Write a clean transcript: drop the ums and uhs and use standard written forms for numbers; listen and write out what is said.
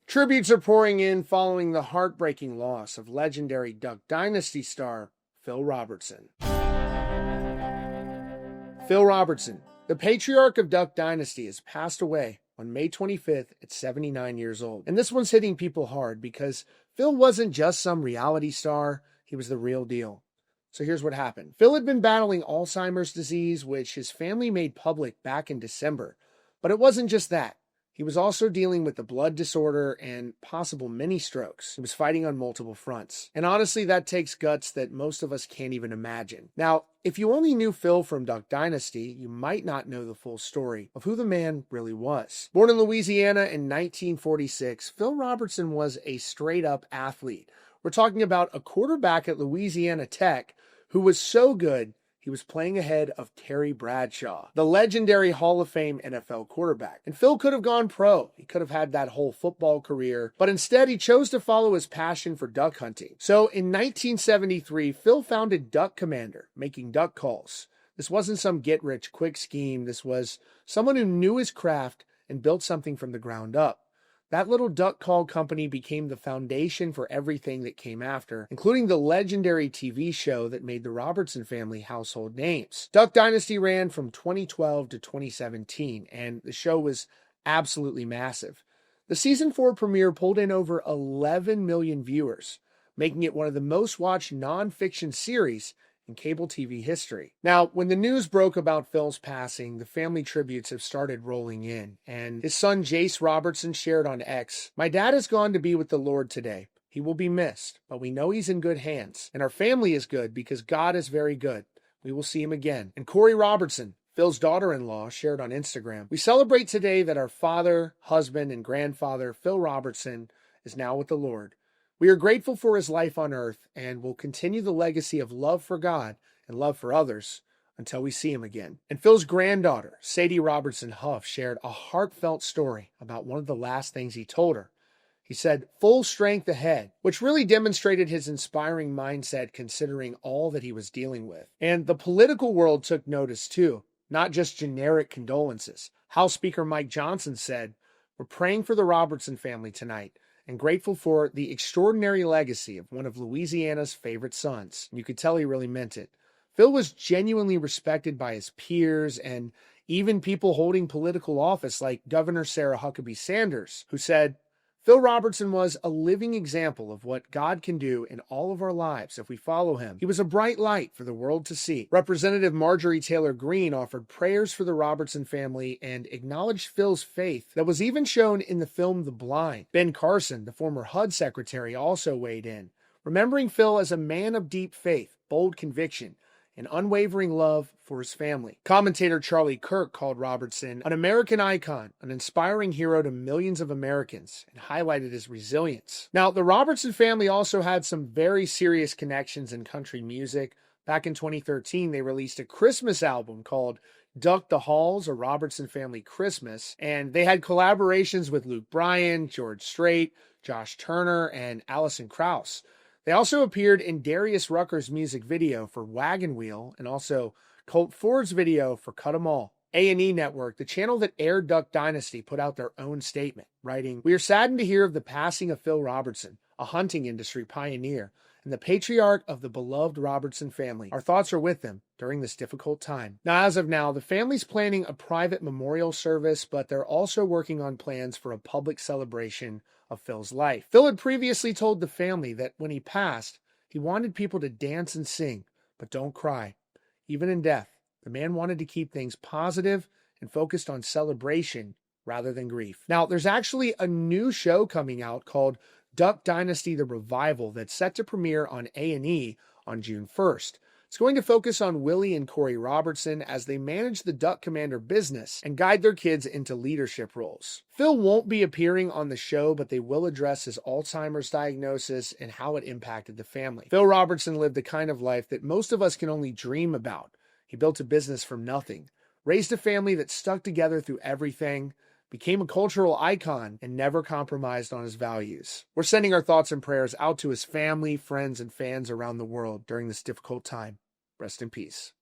Tributes are pouring in following the heartbreaking loss of legendary Duck Dynasty star Phil Robertson. Phil Robertson, the patriarch of Duck Dynasty, has passed away on May 25th at 79 years old. And this one's hitting people hard because Phil wasn't just some reality star, he was the real deal. So here's what happened. Phil had been battling Alzheimer's disease, which his family made public back in December. But it wasn't just that. He was also dealing with the blood disorder and possible mini strokes. He was fighting on multiple fronts. And honestly, that takes guts that most of us can't even imagine. Now, if you only knew Phil from Duck Dynasty, you might not know the full story of who the man really was. Born in Louisiana in 1946, Phil Robertson was a straight-up athlete. We're talking about a quarterback at Louisiana Tech who was so good, he was playing ahead of Terry Bradshaw, the legendary Hall of Fame NFL quarterback. And Phil could have gone pro. He could have had that whole football career, but instead he chose to follow his passion for duck hunting. So in 1973, Phil founded Duck Commander, making duck calls. This wasn't some get-rich-quick scheme. This was someone who knew his craft and built something from the ground up. That little duck call company became the foundation for everything that came after, including the legendary TV show that made the Robertson family household names. Duck Dynasty ran from 2012 to 2017, and the show was absolutely massive. The season 4 premiere pulled in over 11 million viewers, making it one of the most watched non-fiction series in cable TV history. Now, when the news broke about Phil's passing, the family tributes have started rolling in, and his son Jace Robertson shared on X, "My dad has gone to be with the Lord today. He will be missed, but we know he's in good hands, and our family is good because God is very good. We will see him again." And Corey Robertson, Phil's daughter-in-law, shared on Instagram, "We celebrate today that our father, husband, and grandfather, Phil Robertson, is now with the Lord. We are grateful for his life on earth and will continue the legacy of love for God and love for others until we see him again." And Phil's granddaughter, Sadie Robertson Huff, shared a heartfelt story about one of the last things he told her. He said, "Full strength ahead," which really demonstrated his inspiring mindset considering all that he was dealing with. And the political world took notice too, not just generic condolences. House Speaker Mike Johnson said, "We're praying for the Robertson family tonight and grateful for the extraordinary legacy of one of Louisiana's favorite sons." You could tell he really meant it. Phil was genuinely respected by his peers and even people holding political office like Governor Sarah Huckabee Sanders, who said, "Phil Robertson was a living example of what God can do in all of our lives if we follow him. He was a bright light for the world to see." Representative Marjorie Taylor Greene offered prayers for the Robertson family and acknowledged Phil's faith that was even shown in the film The Blind. Ben Carson, the former HUD secretary, also weighed in, remembering Phil as a man of deep faith, bold conviction, and unwavering love for his family. Commentator Charlie Kirk called Robertson an American icon, an inspiring hero to millions of Americans, and highlighted his resilience. Now, the Robertson family also had some very serious connections in country music. Back in 2013, they released a Christmas album called Duck the Halls, a Robertson Family Christmas, and they had collaborations with Luke Bryan, George Strait, Josh Turner, and Alison Krauss. They also appeared in Darius Rucker's music video for Wagon Wheel and also Colt Ford's video for Cut 'Em All. A&E Network, the channel that aired Duck Dynasty, put out their own statement, writing, "We are saddened to hear of the passing of Phil Robertson, a hunting industry pioneer, and the patriarch of the beloved Robertson family. Our thoughts are with them during this difficult time." Now, as of now, the family's planning a private memorial service, but they're also working on plans for a public celebration of Phil's life. Phil had previously told the family that when he passed, he wanted people to dance and sing, but don't cry. Even in death, the man wanted to keep things positive and focused on celebration rather than grief. Now, there's actually a new show coming out called Duck Dynasty: The Revival that's set to premiere on A&E on June 1st. It's going to focus on Willie and Corey Robertson as they manage the Duck Commander business and guide their kids into leadership roles. Phil won't be appearing on the show, but they will address his Alzheimer's diagnosis and how it impacted the family. Phil Robertson lived the kind of life that most of us can only dream about. He built a business from nothing, raised a family that stuck together through everything, became a cultural icon, and never compromised on his values. We're sending our thoughts and prayers out to his family, friends, and fans around the world during this difficult time. Rest in peace.